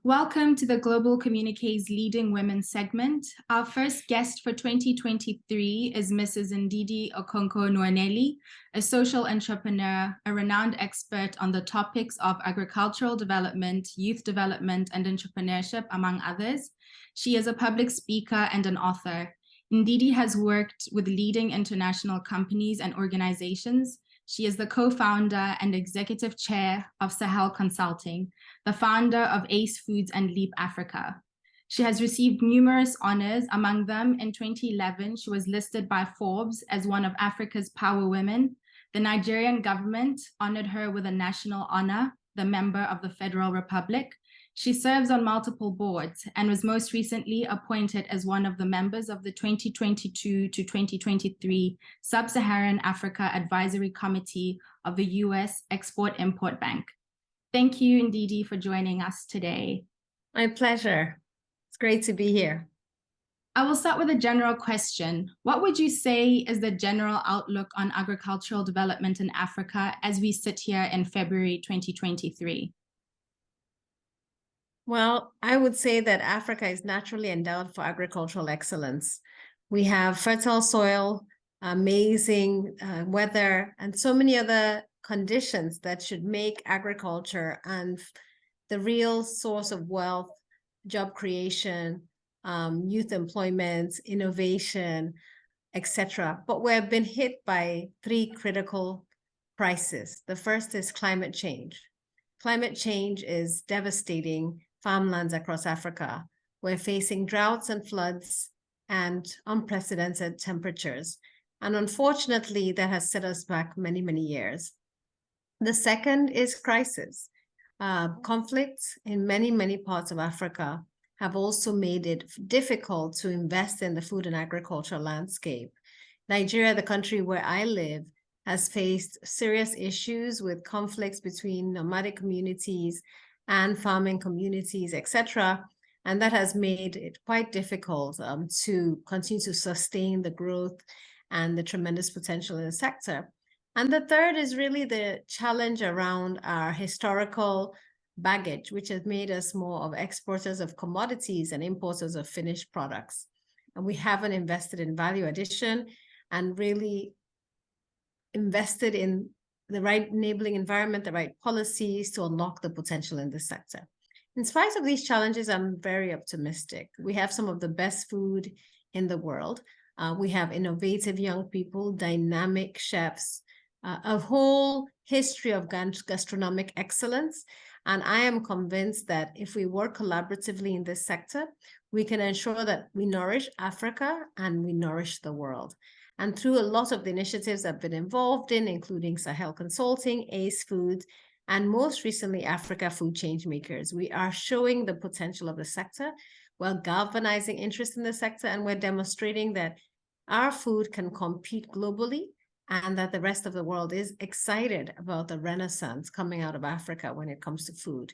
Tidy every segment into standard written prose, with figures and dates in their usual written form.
Welcome to the Global Communiques Leading Women segment. Our first guest for 2023 is Mrs. Ndidi Okonkwo Nwuneli, a social entrepreneur, a renowned expert on the topics of agricultural development, youth development, and entrepreneurship, among others. She is a public speaker and an author. Ndidi has worked with leading international companies and organizations. She is the co-founder and executive chair of Sahel Consulting, the founder of Ace Foods and Leap Africa. She has received numerous honors. Among them, in 2011, she was listed by Forbes as one of Africa's power women. The Nigerian government honored her with a national honor, the Member of the Federal Republic. She serves on multiple boards and was most recently appointed as one of the members of the 2022 to 2023 Sub-Saharan Africa Advisory Committee of the U.S. Export-Import Bank. Thank you, Ndidi, for joining us today. My pleasure. It's great to be here. I will start with a general question. What would you say is the general outlook on agricultural development in Africa as we sit here in February 2023? Well, I would say that Africa is naturally endowed for agricultural excellence. We have fertile soil, amazing weather, and so many other conditions that should make agriculture and the real source of wealth, job creation, youth employment, innovation, etc. But we have been hit by three critical crises. The first is climate change. Climate change is devastating farmlands across Africa. We're facing droughts and floods and unprecedented temperatures. And unfortunately, that has set us back many, many years. The second is crisis. Conflicts in many, many parts of Africa have also made it difficult to invest in the food and agriculture landscape. Nigeria, the country where I live, has faced serious issues with conflicts between nomadic communities and farming communities, etc. And that has made it quite difficult to continue to sustain the growth and the tremendous potential in the sector. And the third is really the challenge around our historical baggage, which has made us more of exporters of commodities and importers of finished products. And we haven't invested in value addition and really invested in the right enabling environment, the right policies to unlock the potential in this sector. In spite of these challenges, I'm very optimistic. We have some of the best food in the world. We have innovative young people, dynamic chefs, a whole history of gastronomic excellence. And I am convinced that if we work collaboratively in this sector, we can ensure that we nourish Africa and we nourish the world. And through a lot of the initiatives I've been involved in, including Sahel Consulting, Ace Foods, and most recently, Africa Food Changemakers, we are showing the potential of the sector. We're galvanizing interest in the sector, and we're demonstrating that our food can compete globally and that the rest of the world is excited about the renaissance coming out of Africa when it comes to food.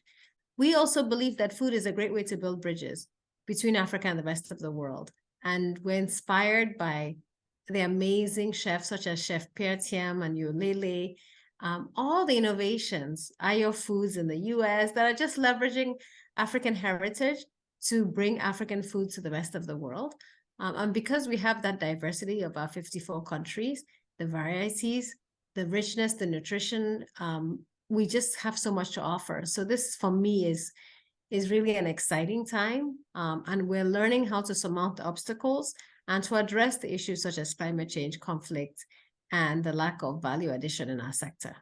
We also believe that food is a great way to build bridges between Africa and the rest of the world. And we're inspired by the amazing chefs such as Chef Pierre Thiam and Yolele, all the innovations, Ayo Foods in the US that are just leveraging African heritage to bring African food to the rest of the world. And because we have that diversity of our 54 countries, the varieties, the richness, the nutrition, we just have so much to offer. So this for me is really an exciting time. And we're learning how to surmount the obstacles and to address the issues such as climate change, conflict, and the lack of value addition in our sector.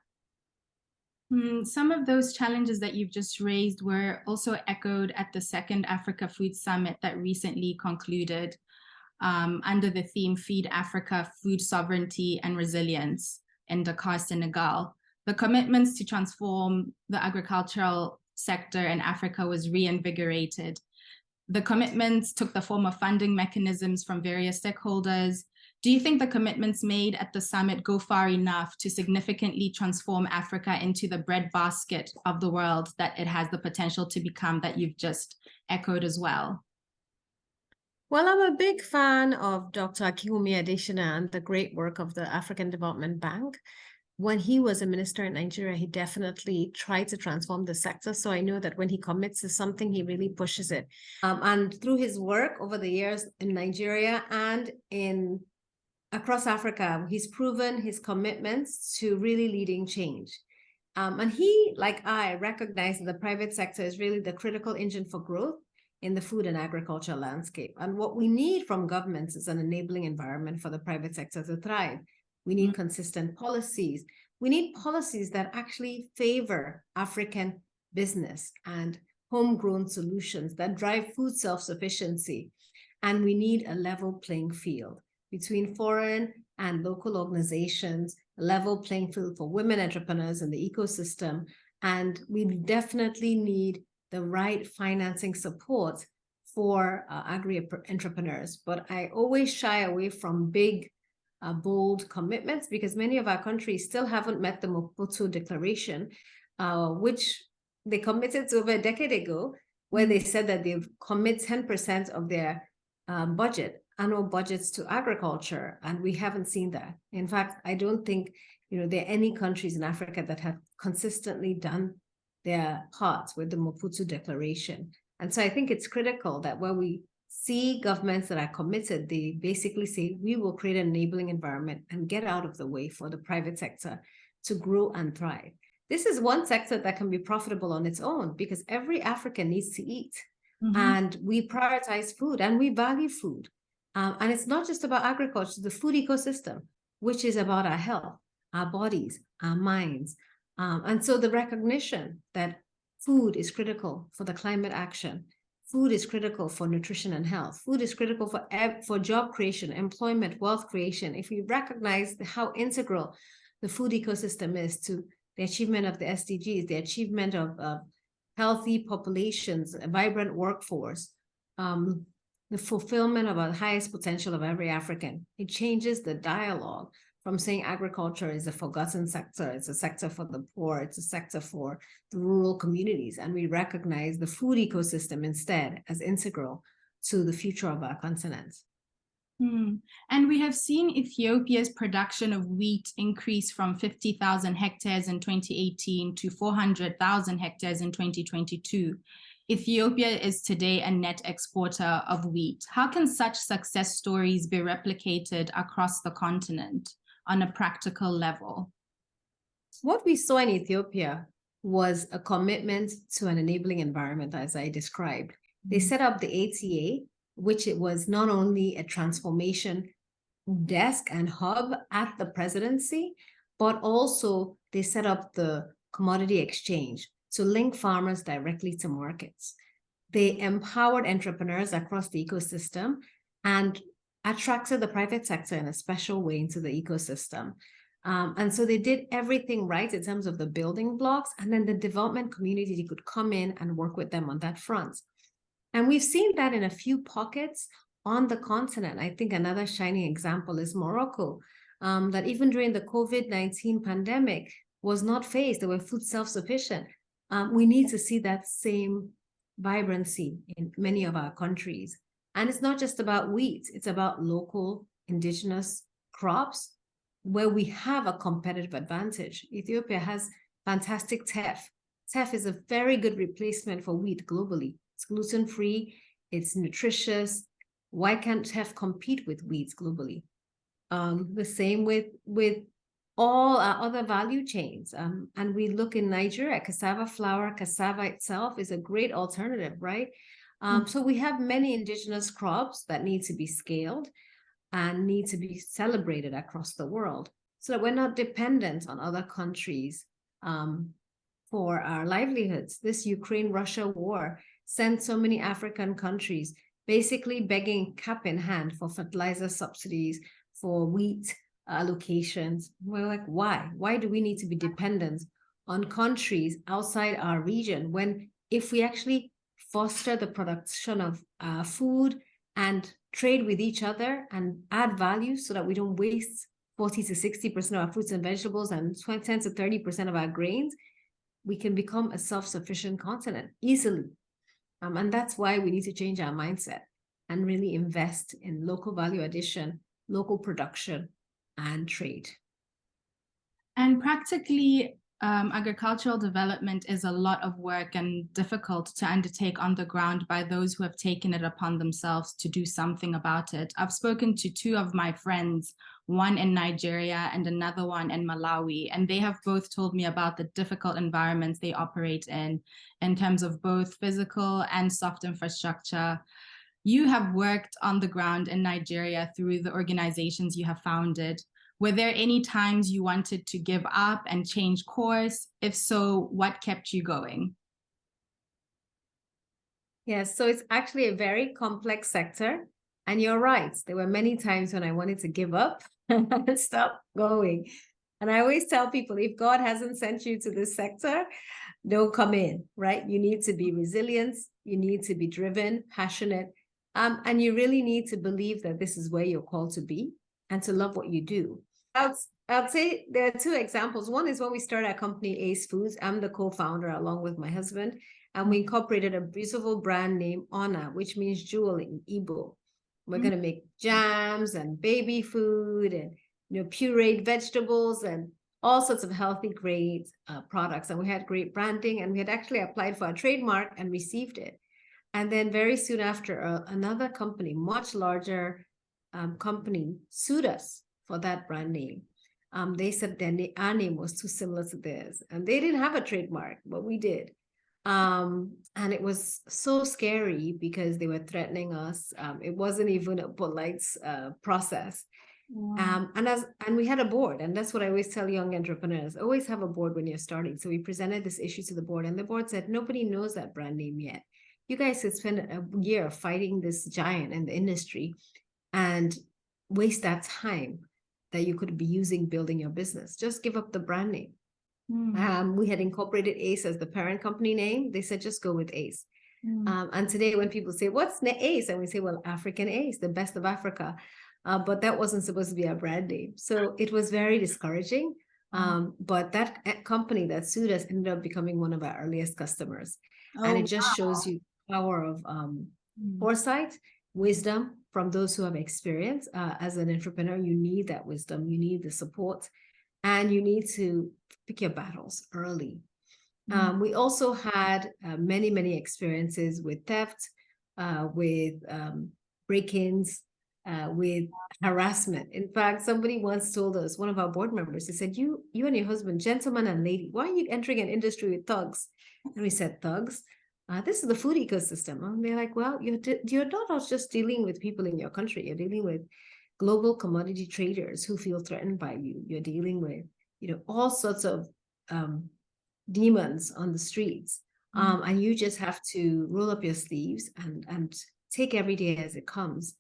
Some of those challenges that you've just raised were also echoed at the second Africa Food Summit that recently concluded under the theme Feed Africa, Food Sovereignty and Resilience in Dakar, Senegal. The commitments to transform the agricultural sector in Africa was reinvigorated. The commitments took the form of funding mechanisms from various stakeholders. Do you think the commitments made at the summit go far enough to significantly transform Africa into the breadbasket of the world that it has the potential to become, that you've just echoed as well? Well, I'm a big fan of Dr. Akiwumi Adesina and the great work of the African Development Bank. when he was a minister in Nigeria, he definitely tried to transform the sector. So I know that when he commits to something, he really pushes it. And through his work over the years in Nigeria and across Africa, he's proven his commitments to really leading change. And he, like I, recognize that the private sector is really the critical engine for growth in the food and agriculture landscape. And what we need from governments is an enabling environment for the private sector to thrive. We need consistent policies. We need policies that actually favor African business and homegrown solutions that drive food self-sufficiency. And we need a level playing field between foreign and local organizations, a level playing field for women entrepreneurs in the ecosystem. And we definitely need the right financing support for agri-entrepreneurs. But I always shy away from big, bold commitments because many of our countries still haven't met the Maputo Declaration, which they committed to over a decade ago, where they said that they've commit 10% of their annual budgets to agriculture, and we haven't seen that. In fact, I don't think there are any countries in Africa that have consistently done their part with the Maputo Declaration. And so I think it's critical that when we see governments that are committed, they basically say, we will create an enabling environment and get out of the way for the private sector to grow and thrive. This is one sector that can be profitable on its own because every African needs to eat. And we prioritize food and we value food. And it's not just about agriculture, the food ecosystem, which is about our health, our bodies, our minds. And so the recognition that food is critical for the climate action, food is critical for nutrition and health, food is critical for job creation, employment, wealth creation. If we recognize how integral the food ecosystem is to the achievement of the SDGs, the achievement of healthy populations, a vibrant workforce, the fulfillment of the highest potential of every African, it changes the dialogue from saying agriculture is a forgotten sector, it's a sector for the poor, it's a sector for the rural communities, and we recognize the food ecosystem instead as integral to the future of our continent. And we have seen Ethiopia's production of wheat increase from 50,000 hectares in 2018 to 400,000 hectares in 2022. Ethiopia is today a net exporter of wheat. How can such success stories be replicated across the continent on a practical level? What we saw in Ethiopia was a commitment to an enabling environment, as I described. They set up the ATA, which it was not only a transformation desk and hub at the presidency, but also they set up the commodity exchange to link farmers directly to markets. They empowered entrepreneurs across the ecosystem and attracted the private sector in a special way into the ecosystem. And so they did everything right in terms of the building blocks, and then the development community could come in and work with them on that front. And we've seen that in a few pockets on the continent. I think another shining example is Morocco, that even during the COVID-19 pandemic was not phased. They were food self-sufficient. We need to see that same vibrancy in many of our countries. And it's not just about wheat, it's about local indigenous crops where we have a competitive advantage. Ethiopia has fantastic teff. Teff is a very good replacement for wheat globally. It's gluten-free, it's nutritious. Why can't teff compete with wheat globally? The same with all our other value chains. And we look in Nigeria, cassava flour, cassava itself is a great alternative, right? So we have many indigenous crops that need to be scaled and need to be celebrated across the world so that we're not dependent on other countries for our livelihoods. This Ukraine-Russia war sent so many African countries basically begging cap in hand for fertilizer subsidies, for wheat allocations. We're like, why? Why do we need to be dependent on countries outside our region when if we actually foster the production of food and trade with each other and add value so that we don't waste 40 to 60% of our fruits and vegetables and 10 to 30% of our grains, we can become a self-sufficient continent easily. And that's why we need to change our mindset and really invest in local value addition, local production, and trade. And practically, agricultural development is a lot of work and difficult to undertake on the ground by those who have taken it upon themselves to do something about it. I've spoken to two of my friends, one in Nigeria and another one in Malawi, and they have both told me about the difficult environments they operate in terms of both physical and soft infrastructure. You have worked on the ground in Nigeria through the organizations you have founded. Were there any times you wanted to give up and change course? If so, what kept you going? Yes, so it's actually a very complex sector. And you're right. There were many times when I wanted to give up and stop going. And I always tell people, if God hasn't sent you to this sector, don't come in, right? You need to be resilient. You need to be driven, passionate. And you really need to believe that this is where you're called to be and to love what you do. I'll say there are two examples. One is when we started our company, Ace Foods. I'm the co-founder along with my husband, and we incorporated a beautiful brand name, Ona, which means jewel in Igbo. We're going to make jams and baby food and pureed vegetables and all sorts of healthy, great products. And we had great branding, and we had actually applied for a trademark and received it. And then very soon after, another company, much larger company, sued us for that brand name. They said our name was too similar to theirs, and they didn't have a trademark, but we did. And it was so scary because they were threatening us. It wasn't even a polite process. Wow. And we had a board, and that's what I always tell young entrepreneurs: always have a board when you're starting. So we presented this issue to the board, and the board said, nobody knows that brand name yet. You guys could spend a year fighting this giant in the industry and waste that time that you could be using building your business. Just give up the brand name. We had incorporated Ace as the parent company name. They said, just go with Ace. And today when people say, what's Ace? And we say, well, African Ace, the best of Africa. But that wasn't supposed to be our brand name. So it was very discouraging. But that company that sued us ended up becoming one of our earliest customers. And it just shows you the power of foresight, wisdom from those who have experience. As an entrepreneur, you need that wisdom, you need the support, and you need to pick your battles early. We also had many, many experiences with theft, with break-ins, with harassment. In fact, somebody once told us, one of our board members, he said, you and your husband, gentleman and lady, why are you entering an industry with thugs? And we said, thugs? This is the food ecosystem. And they're like, well, you're not just dealing with people in your country. You're dealing with global commodity traders who feel threatened by you. You're dealing with, all sorts of demons on the streets. And you just have to roll up your sleeves and take every day as it comes.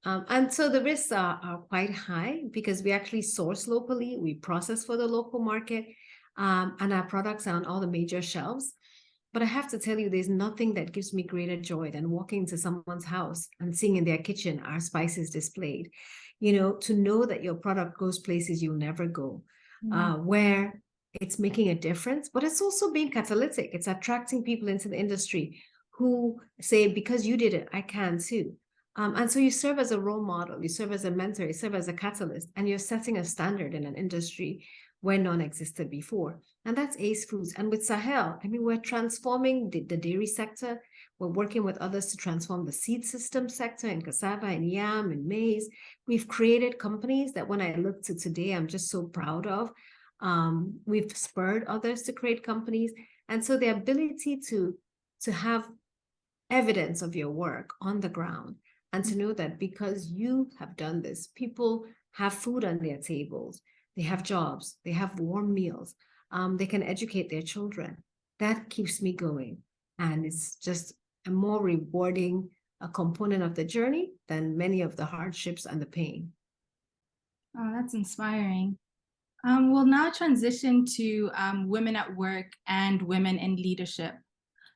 And so the risks are quite high because we actually source locally, we process for the local market, and our products are on all the major shelves. But I have to tell you, there's nothing that gives me greater joy than walking into someone's house and seeing in their kitchen our spices displayed. To know that your product goes places you'll never go, where it's making a difference, but it's also being catalytic. It's attracting people into the industry who say, because you did it, I can too. And so you serve as a role model, you serve as a mentor, you serve as a catalyst, and you're setting a standard in an industry where none existed before. And that's Ace Foods. And with Sahel, we're transforming the dairy sector. We're working with others to transform the seed system sector in cassava and yam and maize. We've created companies that when I look to today, I'm just so proud of. We've spurred others to create companies. And so the ability to have evidence of your work on the ground and to know that because you have done this, people have food on their tables, they have jobs, they have warm meals, they can educate their children. That keeps me going. And it's just a more rewarding component of the journey than many of the hardships and the pain. Oh, that's inspiring. We'll now transition to women at work and women in leadership.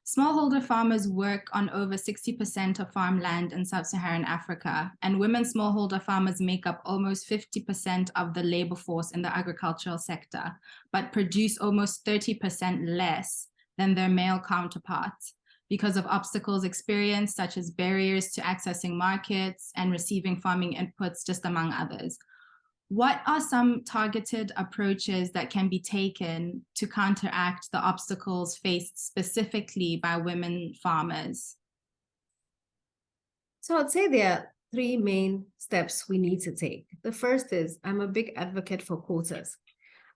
Smallholder farmers work on over 60% of farmland in sub-Saharan Africa, and women smallholder farmers make up almost 50% of the labor force in the agricultural sector, but produce almost 30% less than their male counterparts because of obstacles experienced, such as barriers to accessing markets and receiving farming inputs, just among others. What are some targeted approaches that can be taken to counteract the obstacles faced specifically by women farmers? So I'd say there are three main steps we need to take. The first is, I'm a big advocate for quotas.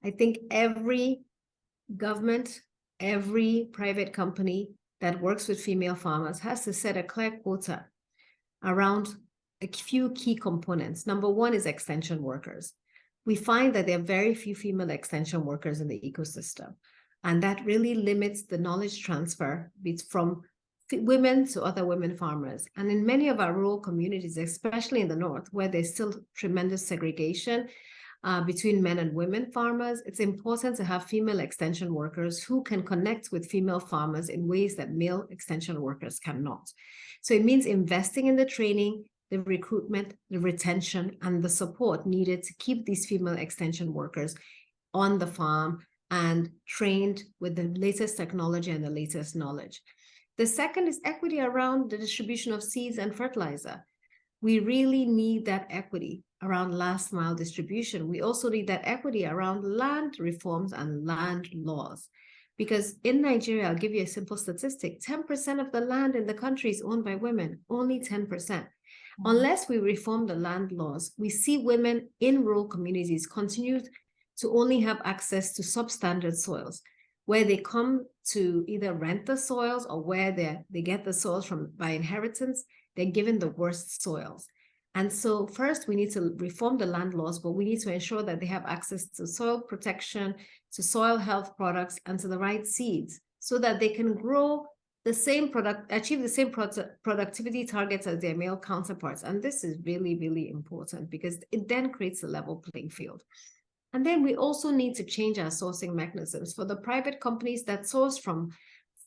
I think every government, every private company that works with female farmers has to set a clear quota around a few key components. Number one is extension workers. We find that there are very few female extension workers in the ecosystem, and that really limits the knowledge transfer from women to other women farmers. And in many of our rural communities, especially in the north, where there's still tremendous segregation between men and women farmers, it's important to have female extension workers who can connect with female farmers in ways that male extension workers cannot. So it means investing in the training, the recruitment, the retention, and the support needed to keep these female extension workers on the farm and trained with the latest technology and the latest knowledge. The second is equity around the distribution of seeds and fertilizer. We really need that equity around last mile distribution. We also need that equity around land reforms and land laws. Because in Nigeria, I'll give you a simple statistic, 10% of the land in the country is owned by women, only 10%. Unless we reform the land laws, we see women in rural communities continue to only have access to substandard soils, where they come to either rent the soils or where they get the soils from by inheritance, they're given the worst soils. And so first we need to reform the land laws, but we need to ensure that they have access to soil protection, to soil health products, and to the right seeds so that they can grow the same achieve the same productivity targets as their male counterparts. And this is really, really important because it then creates a level playing field. And then we also need to change our sourcing mechanisms. For the private companies that source from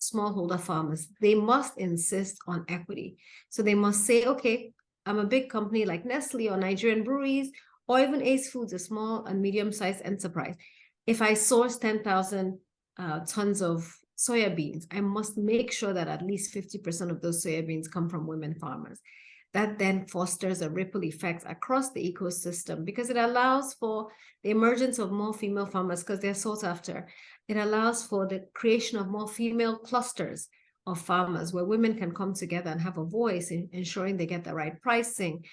smallholder farmers, they must insist on equity. So they must say, okay, I'm a big company like Nestle or Nigerian Breweries, or even Ace Foods, a small and medium-sized enterprise. If I source 10,000 tons of soybeans, I must make sure that at least 50% of those soybeans come from women farmers. That then fosters a ripple effect across the ecosystem because it allows for the emergence of more female farmers because they're sought after. It allows for the creation of more female clusters of farmers where women can come together and have a voice in ensuring they get the right pricing,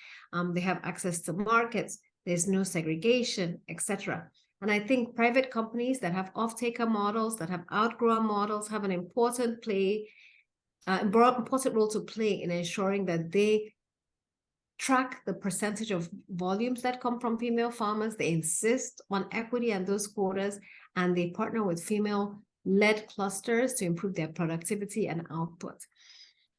they have access to markets, there's no segregation, etc. And I think private companies that have off-taker models, that have outgrower models, have an important role to play in ensuring that they track the percentage of volumes that come from female farmers. They insist on equity and those quotas, and they partner with female-led clusters to improve their productivity and output.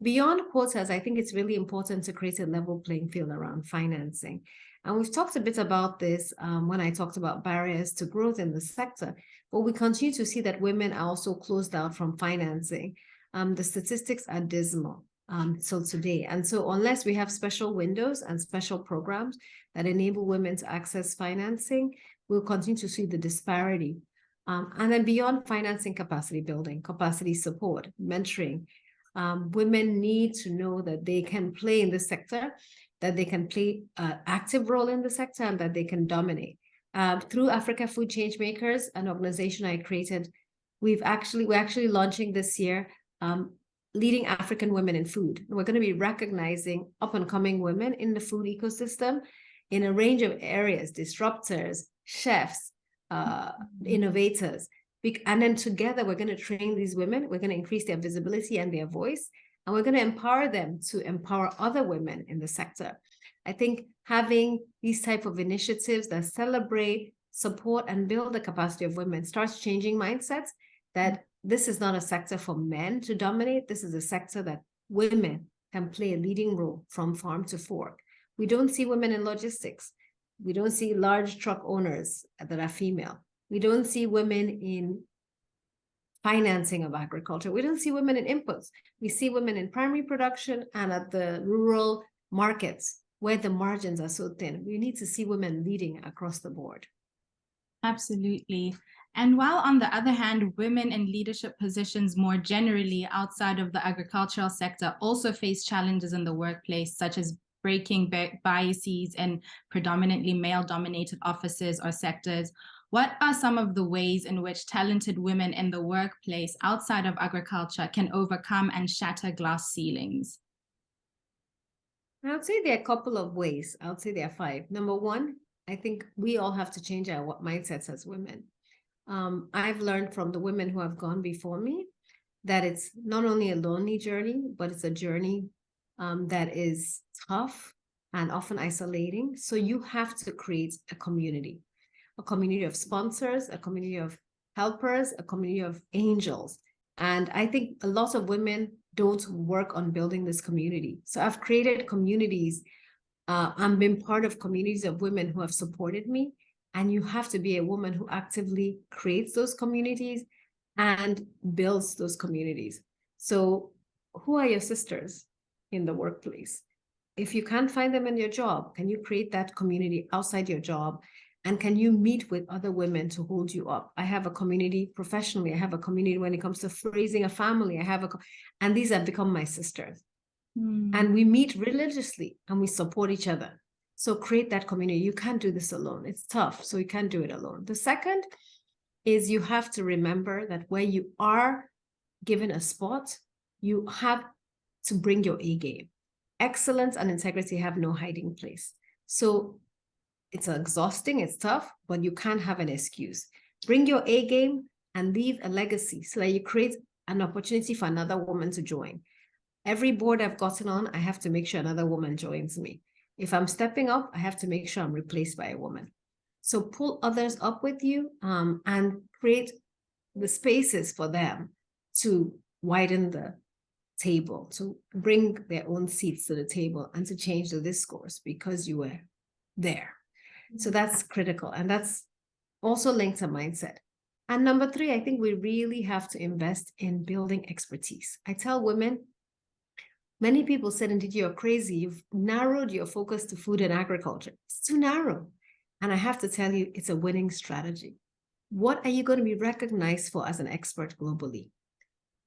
Beyond quotas, I think it's really important to create a level playing field around financing. And we've talked a bit about this when I talked about barriers to growth in the sector, but we continue to see that women are also closed out from financing. The statistics are dismal till today. And so unless we have special windows and special programs that enable women to access financing, we'll continue to see the disparity. And then beyond financing, capacity building, capacity support, mentoring, women need to know that they can play in the sector, that they can play an active role in the sector, and that they can dominate. Through Africa Food Changemakers, an organization I created, we're actually launching this year leading African women in food. And we're going to be recognizing up-and-coming women in the food ecosystem in a range of areas, disruptors, chefs, innovators. And then together, we're going to train these women. We're going to increase their visibility and their voice. And we're going to empower them to empower other women in the sector. I think having these type of initiatives that celebrate, support, and build the capacity of women starts changing mindsets that this is not a sector for men to dominate. This is a sector that women can play a leading role from farm to fork. We don't see women in logistics. We don't see large truck owners that are female. We don't see women in financing of agriculture. We don't see women in inputs. We see women in primary production and at the rural markets where the margins are so thin. We need to see women leading across the board. Absolutely. And while on the other hand, women in leadership positions more generally outside of the agricultural sector also face challenges in the workplace, such as breaking biases in predominantly male-dominated offices or sectors, what are some of the ways in which talented women in the workplace outside of agriculture can overcome and shatter glass ceilings? I would say there are a couple of ways. I would say there are 5. Number 1, I think we all have to change our mindsets as women. I've learned from the women who have gone before me that it's not only a lonely journey, but it's a journey that is tough and often isolating. So you have to create a community of sponsors, a community of helpers, a community of angels. And I think a lot of women don't work on building this community. So I've created communities and been part of communities of women who have supported me. And you have to be a woman who actively creates those communities and builds those communities. So who are your sisters in the workplace? If you can't find them in your job, can you create that community outside your job? And can you meet with other women to hold you up? I have a community professionally. I have a community when it comes to raising a family. And these have become my sisters. And we meet religiously and we support each other. So create that community. You can't do this alone. It's tough, so you can't do it alone. The second is you have to remember that where you are given a spot, you have to bring your A game. Excellence and integrity have no hiding place. So it's exhausting, it's tough, but you can't have an excuse. Bring your A game and leave a legacy so that you create an opportunity for another woman to join. Every board I've gotten on, I have to make sure another woman joins me. If I'm stepping up, I have to make sure I'm replaced by a woman. So pull others up with you and create the spaces for them to widen the table, to bring their own seats to the table and to change the discourse because you were there. So that's critical. And that's also linked to mindset. And number 3, I think we really have to invest in building expertise. I tell women, many people said, Ndidi, you're crazy. You've narrowed your focus to food and agriculture. It's too narrow. And I have to tell you, it's a winning strategy. What are you going to be recognized for as an expert globally?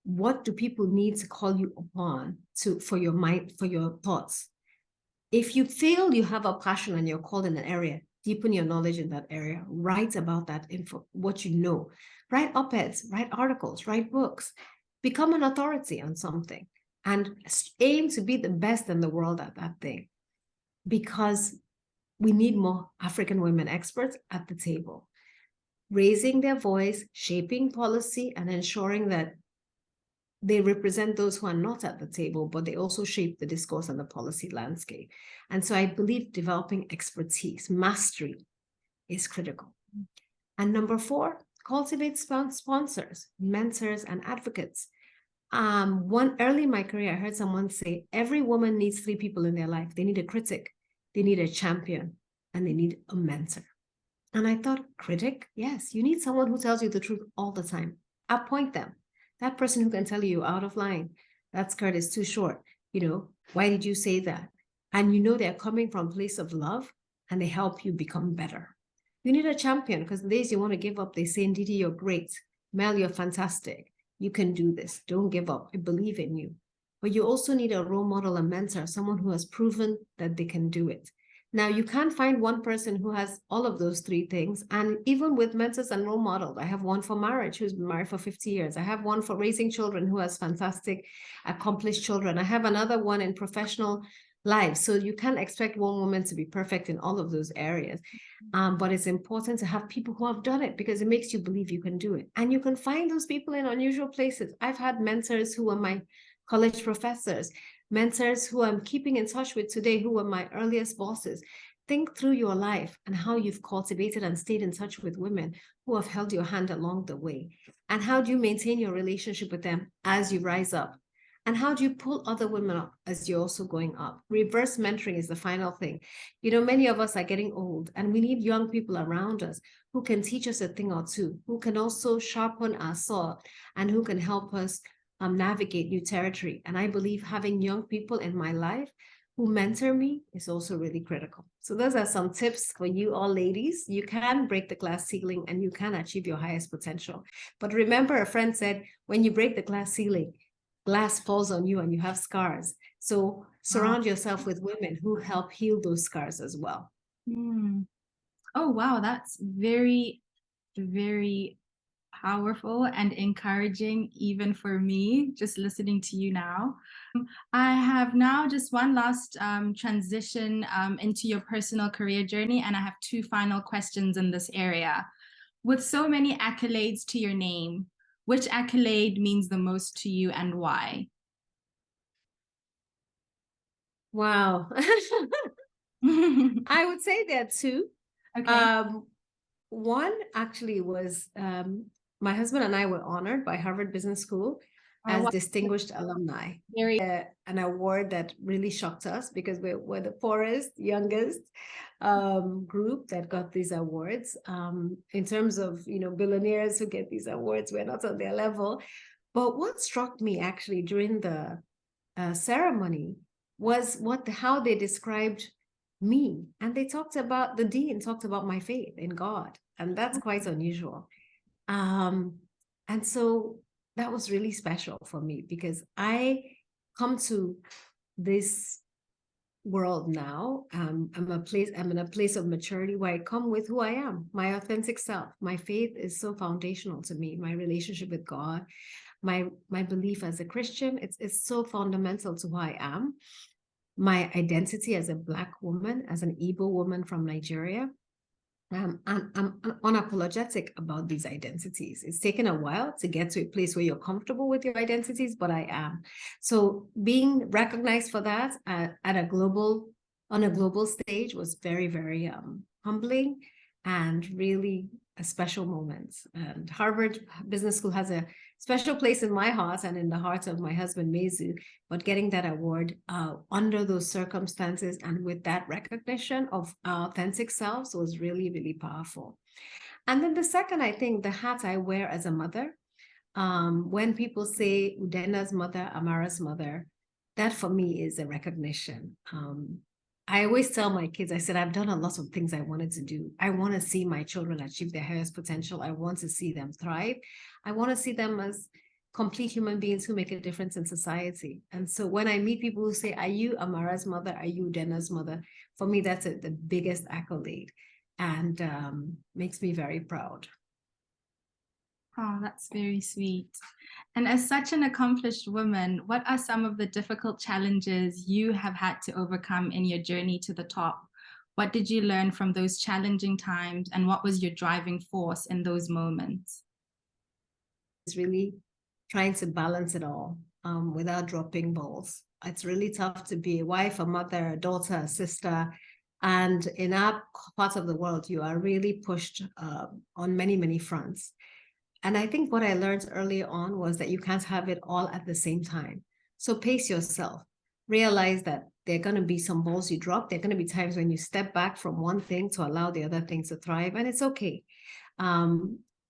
What do people need to call you upon for your mind, for your thoughts? If you feel you have a passion and you're called in an area, deepen your knowledge in that area. Write about that info, what you know. Write op-eds, write articles, write books. Become an authority on something and aim to be the best in the world at that thing. Because we need more African women experts at the table, raising their voice, shaping policy, and ensuring that they represent those who are not at the table, but they also shape the discourse and the policy landscape. And so I believe developing expertise, mastery is critical. And number 4, cultivate sponsors, mentors, and advocates. Early in my career, I heard someone say, every woman needs 3 people in their life. They need a critic, they need a champion, and they need a mentor. And I thought, critic? Yes, you need someone who tells you the truth all the time. Appoint them. That person who can tell you you're out of line, that skirt is too short. Why did you say that? And they're coming from a place of love and they help you become better. You need a champion because the days you want to give up, they say, Ndidi, you're great. Mel, you're fantastic. You can do this. Don't give up. I believe in you. But you also need a role model, a mentor, someone who has proven that they can do it. Now, you can't find one person who has all of those 3 things. And even with mentors and role models, I have one for marriage who's been married for 50 years. I have one for raising children who has fantastic, accomplished children. I have another one in professional life. So you can't expect one woman to be perfect in all of those areas. But it's important to have people who have done it because it makes you believe you can do it. And you can find those people in unusual places. I've had mentors who are my college professors, mentors who I'm keeping in touch with today, who were my earliest bosses. Think through your life and how you've cultivated and stayed in touch with women who have held your hand along the way. And how do you maintain your relationship with them as you rise up? And how do you pull other women up as you're also going up? Reverse mentoring is the final thing. Many of us are getting old and we need young people around us who can teach us a thing or two, who can also sharpen our sword and who can help us navigate new territory. And I believe having young people in my life who mentor me is also really critical. So those are some tips for you all ladies. You can break the glass ceiling and you can achieve your highest potential. But remember, a friend said, when you break the glass ceiling, glass falls on you and you have scars. So surround yourself with women who help heal those scars as well. Oh, wow. That's very, very powerful and encouraging, even for me, just listening to you now. I have now just one last transition into your personal career journey, and I have two final questions in this area. With so many accolades to your name, which accolade means the most to you and why? Wow. I would say there are two. Okay. One actually was my husband and I were honored by Harvard Business School as distinguished alumni. An award that really shocked us because we're the poorest, youngest group that got these awards. In terms of, billionaires who get these awards, we're not on their level. But what struck me actually during the ceremony was how they described me. And they talked about, the dean talked about my faith in God. And that's quite unusual. And so that was really special for me because I come to this world now. I'm in a place of maturity where I come with who I am, my authentic self. My faith is so foundational to me, my relationship with God, my belief as a Christian, it's so fundamental to who I am. My identity as a Black woman, as an Igbo woman from Nigeria. I'm unapologetic about these identities. It's taken a while to get to a place where you're comfortable with your identities, but I am. So being recognized for that on a global stage was very, very humbling and really a special moment. And Harvard Business School has a special place in my heart and in the heart of my husband, Mezu. But getting that award under those circumstances and with that recognition of our authentic selves was really, really powerful. And then the second, I think, the hat I wear as a mother. When people say Udena's mother, Amara's mother, that for me is a recognition. I always tell my kids, I said, I've done a lot of things I wanted to do. I want to see my children achieve their highest potential. I want to see them thrive. I want to see them as complete human beings who make a difference in society. And so when I meet people who say, are you Amara's mother? Are you Udena's mother? For me, that's the biggest accolade and makes me very proud. Oh, that's very sweet. And as such an accomplished woman, what are some of the difficult challenges you have had to overcome in your journey to the top? What did you learn from those challenging times, and what was your driving force in those moments? It's really trying to balance it all without dropping balls. It's really tough to be a wife, a mother, a daughter, a sister. And in our part of the world, you are really pushed on many, many fronts. And I think what I learned early on was that you can't have it all at the same time. So pace yourself. Realize that there are going to be some balls you drop. There are going to be times when you step back from one thing to allow the other things to thrive. And it's okay.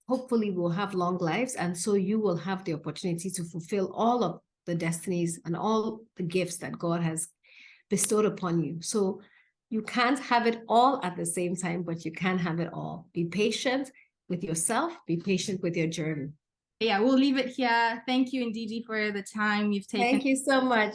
Hopefully we'll have long lives. And so you will have the opportunity to fulfill all of the destinies and all the gifts that God has bestowed upon you. So you can't have it all at the same time, but you can have it all. Be patient with yourself, be patient with your journey. Yeah, we'll leave it here. Thank you, Ndidi, for the time you've taken. Thank you so much.